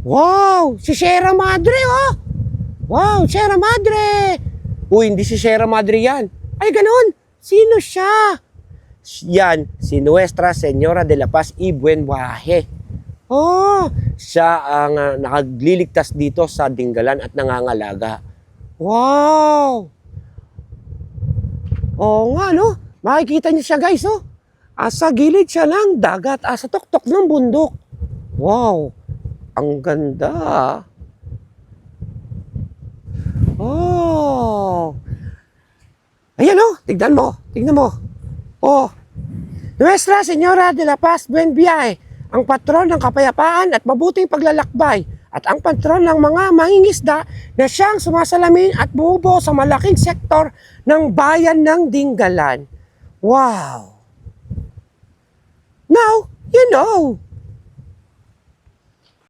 Wow, si Sierra Madre, oh. Wow, Sierra Madre. Uy, hindi si Sierra Madre yan. Ay, ganun. Sino siya? Yan, si Nuestra Señora de la Paz y Buen Viaje. Oh, siya ang nakagliligtas dito sa Dingalan at nangangalaga. Wow! Oo nga, no? Makikita niyo siya, guys, oh. Sa gilid siya ng dagat, sa tuktok ng bundok. Wow! Ang ganda. Oh! Ayan, oh. Tignan mo. Tignan mo. Oh. Nuestra Señora de la Paz Buen Viaje, ang patron ng kapayapaan at mabuting paglalakbay, at ang patron ng mga mangingisda na siyang sumasalamin at bumubuo sa malaking sektor ng bayan ng Dingalan. Wow! Now, you know.